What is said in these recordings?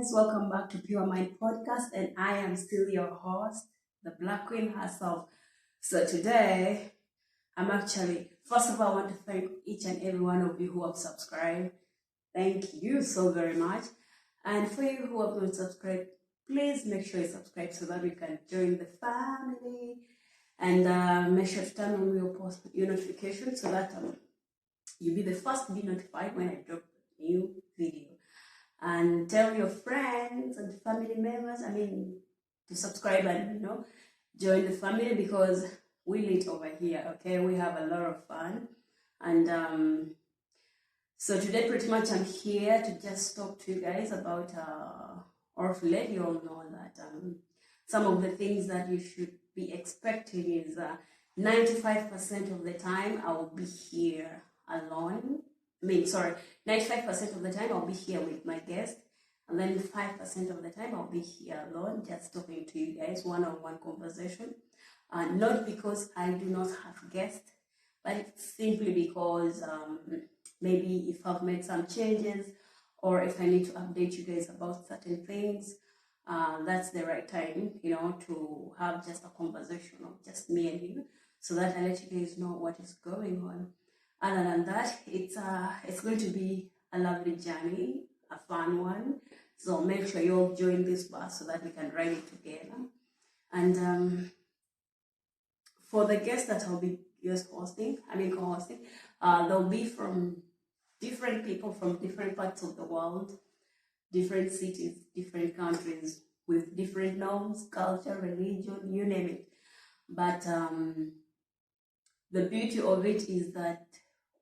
welcome back to Pure Mind Podcast, and I am still your host, the Black Queen herself. So today, first of all, I want to thank each and every one of you who have subscribed. Thank you so very much. And for you who have not subscribed, please make sure you subscribe so that we can join the family. And make sure to turn on your notifications so that you'll be the first to be notified when I drop a new video. And tell your friends and family members, to subscribe and, join the family because we lit over here, okay? We have a lot of fun. And so today pretty much I'm here to just talk to you guys about, or to let you all know that some of the things that you should be expecting is 95% of the time I will be here alone. 95% of the time I'll be here with my guest, and then 5% of the time I'll be here alone, just talking to you guys, one-on-one conversation. Not because I do not have guests, but it's simply because maybe if I've made some changes or if I need to update you guys about certain things, that's the right time, to have just a conversation of just me and you, so that I let you guys know what is going on. Other than that, it's going to be a lovely journey, a fun one. So make sure you all join this bus so that we can ride it together. And for the guests that I'll be co-hosting, they'll be from different people from different parts of the world, different cities, different countries, with different norms, culture, religion, you name it. But the beauty of it is that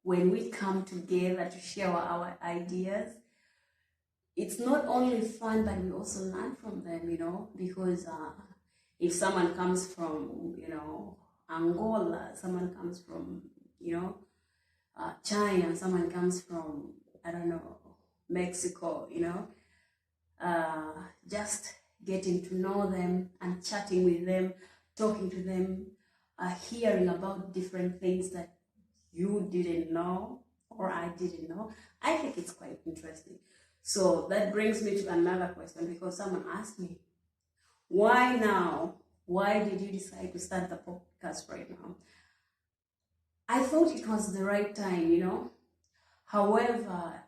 when we come together to share our ideas, it's not only fun, but we also learn from them, because if someone comes from, Angola, someone comes from, China, someone comes from, Mexico, just getting to know them and chatting with them, talking to them, hearing about different things that you didn't know or I didn't know, I think it's quite interesting. So that brings me to another question, because someone asked me, why now? Why did you decide to start the podcast right now? I thought it was the right time, However,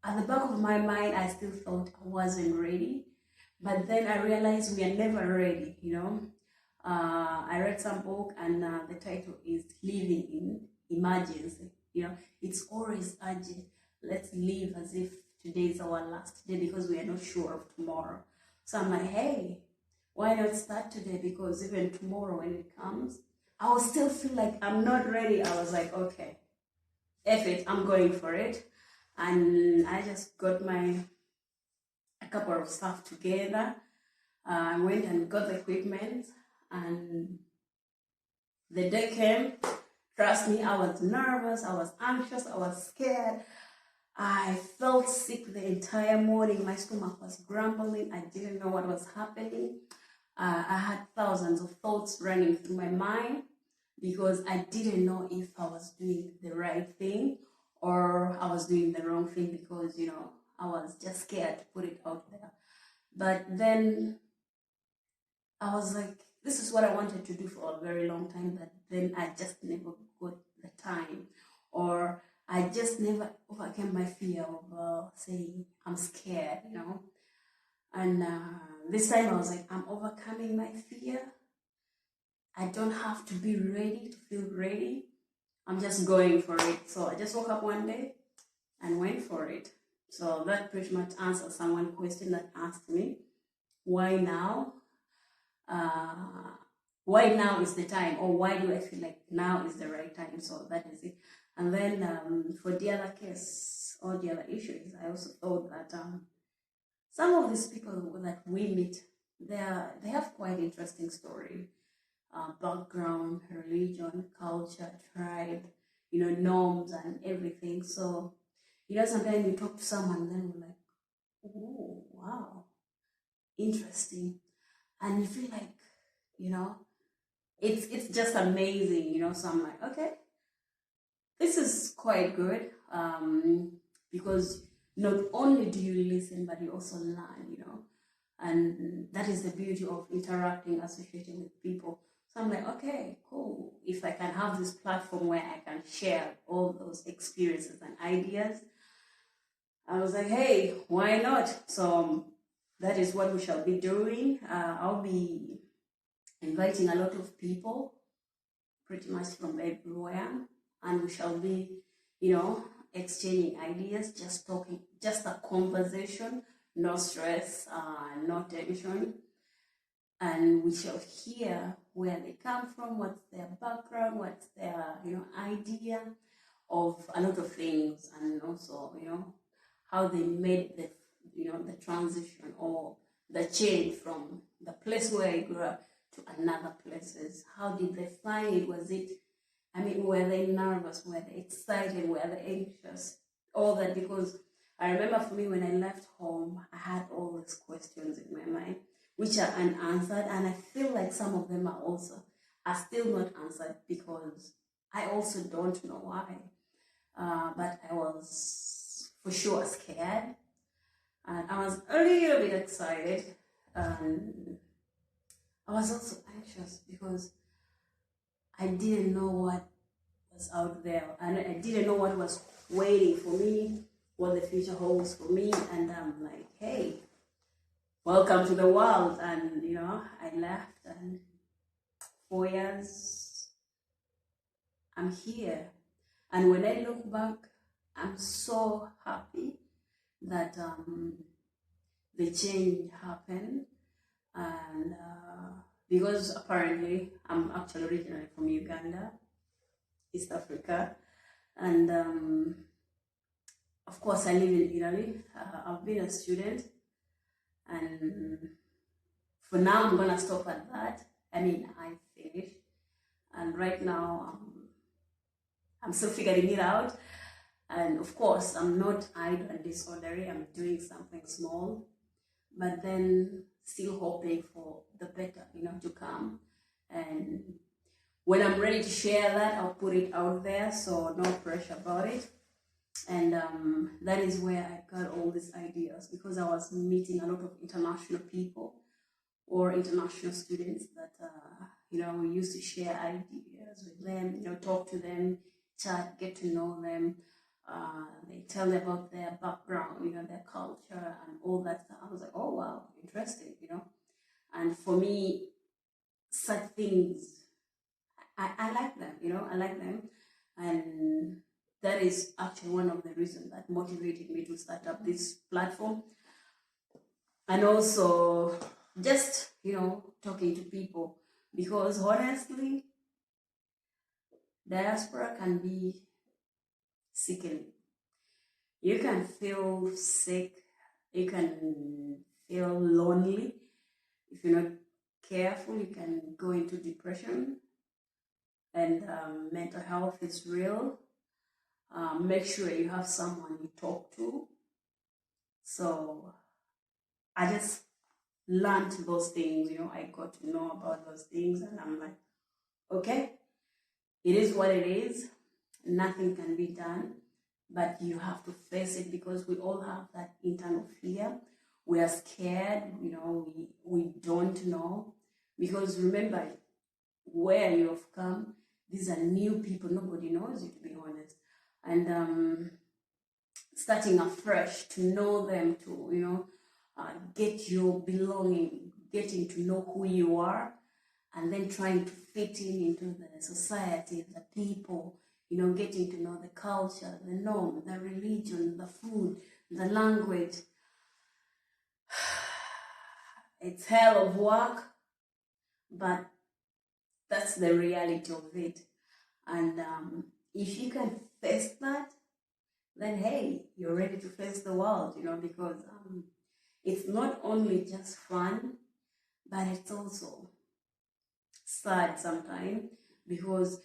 at the back of my mind, I still thought I wasn't ready. But then I realized we are never ready, I read some book and the title is Living in Emergency. It's always urgent. Let's live as if today is our last day, because we are not sure of tomorrow. So I'm like, hey, why not start today? Because even tomorrow when it comes, I will still feel like I'm not ready. I was like, okay, F it, I'm going for it. And I just got a couple of stuff together. I went and got the equipment, and the day came. Trust me, I was nervous, I was anxious, I was scared. I felt sick the entire morning. My stomach was grumbling. I didn't know what was happening. I had thousands of thoughts running through my mind because I didn't know if I was doing the right thing or I was doing the wrong thing, because, I was just scared to put it out there. But then I was like, this is what I wanted to do for a very long time, but then I just never got the time, or I just never overcame my fear of saying I'm scared, And this time I was like, I'm overcoming my fear. I don't have to be ready to feel ready. I'm just going for it. So I just woke up one day and went for it. So that pretty much answers someone's question that asked me, why now? Why now is the time, or why do I feel like now is the right time? So that is it. And then for the other case or the other issues, I also thought that some of these people that we meet, they have quite interesting story, background, religion, culture, tribe, norms and everything. So, sometimes you talk to someone, then we're like, oh, wow, interesting. And you feel like, it's just amazing, so I'm like, okay, this is quite good, because not only do you listen, but you also learn, And that is the beauty of interacting, associating with people. So I'm like, okay, cool. If I can have this platform where I can share all those experiences and ideas, I was like, hey, why not? So that is what we shall be doing. I'll be inviting a lot of people, pretty much from everywhere, and we shall be, exchanging ideas, just talking, just a conversation, no stress, no tension, and we shall hear where they come from, what's their background, what's their, idea of a lot of things, and also, how they made the transition or the change from the place where I grew up to another places. How did they find it? Was it, were they nervous? Were they excited? Were they anxious? All that, because I remember for me when I left home, I had all these questions in my mind, which are unanswered, and I feel like some of them are still not answered, because I also don't know why. But I was for sure scared, and I was a little bit excited, and I was also anxious because I didn't know what was out there, and I didn't know what was waiting for me, what the future holds for me. And I'm like, hey, welcome to the world. And I left, and 4 years I'm here. And when I look back, I'm so happy that the change happened. And because apparently I'm actually originally from Uganda, East Africa, and of course I live in Italy. I've been a student, and for now I'm gonna stop at that. I finished, and right now I'm still figuring it out. And of course, I'm not idle and disorderly. I'm doing something small, but then still hoping for the better, to come. And when I'm ready to share that, I'll put it out there. So no pressure about it. And that is where I got all these ideas, because I was meeting a lot of international people or international students that, we used to share ideas with them, talk to them, chat, get to know them. They tell me about their background, their culture and all that stuff. I was like, oh, wow, interesting, And for me, such things, I like them, I like them. And that is actually one of the reasons that motivated me to start up this platform. And also just, talking to people, because honestly, diaspora can be sickening. You can feel sick, you can feel lonely. If you're not careful, you can go into depression, and mental health is real. Make sure you have someone you talk to. So I just learned those things, I got to know about those things, and I'm like, okay, it is what it is. Nothing can be done, but you have to face it, because we all have that internal fear. We are scared, we don't know, because remember where you have come. These are new people, nobody knows you, to be honest. And starting afresh, to know them, to get your belonging, getting to know who you are, and then trying to fit into the society, the people, getting to know the culture, the norm, the religion, the food, the language. It's hell of work, but that's the reality of it. And if you can face that, then hey, you're ready to face the world, because it's not only just fun, but it's also sad sometimes, because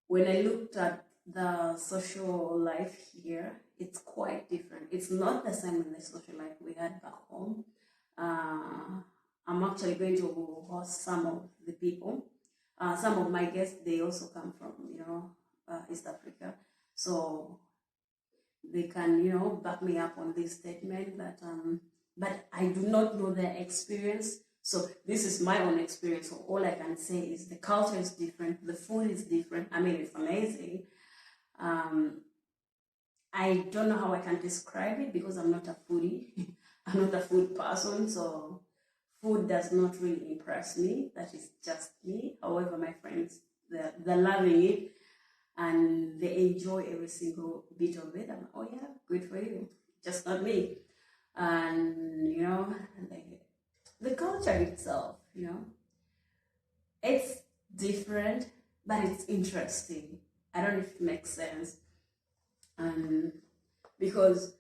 when I looked at the social life here, it's quite different. It's not the same in the social life we had back home. I'm actually going to host some of the people. Some of my guests, they also come from, East Africa. So they can, back me up on this statement that but I do not know their experience. So this is my own experience. So all I can say is the culture is different, the food is different. I mean, it's amazing. I don't know how I can describe it because I'm not a foodie. I'm not a food person, so food does not really impress me. That is just me. However, my friends, they're loving it and they enjoy every single bit of it. I'm like, oh yeah, good for you. Just not me. And you know, the culture itself, you know, it's different, but it's interesting. I don't know if it makes sense. Because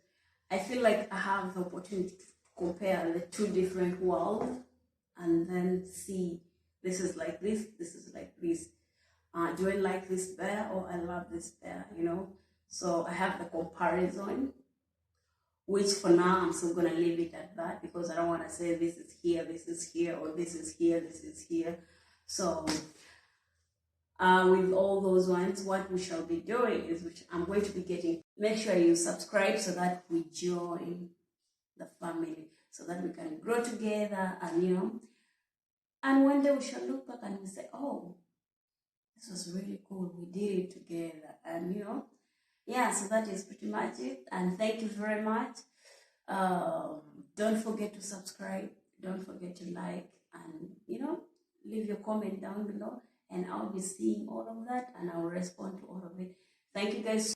I feel like I have the opportunity to compare the two different worlds and then see this is like this is like this. Do I like this better or I love this better, you know? So I have the comparison, which for now I'm still gonna leave it at that because I don't wanna say this is here, or this is here, this is here. So with all those ones, what we shall be doing is, which I'm going to be getting, make sure you subscribe so that we join the family, so that we can grow together, and you know, and one day we shall look back and we say, oh, this was really cool, we did it together, and you know, yeah. So that is pretty much it, and thank you very much. Don't forget to subscribe, don't forget to like, and you know, leave your comment down below, and I'll be seeing all of that and I'll respond to all of it. Thank you guys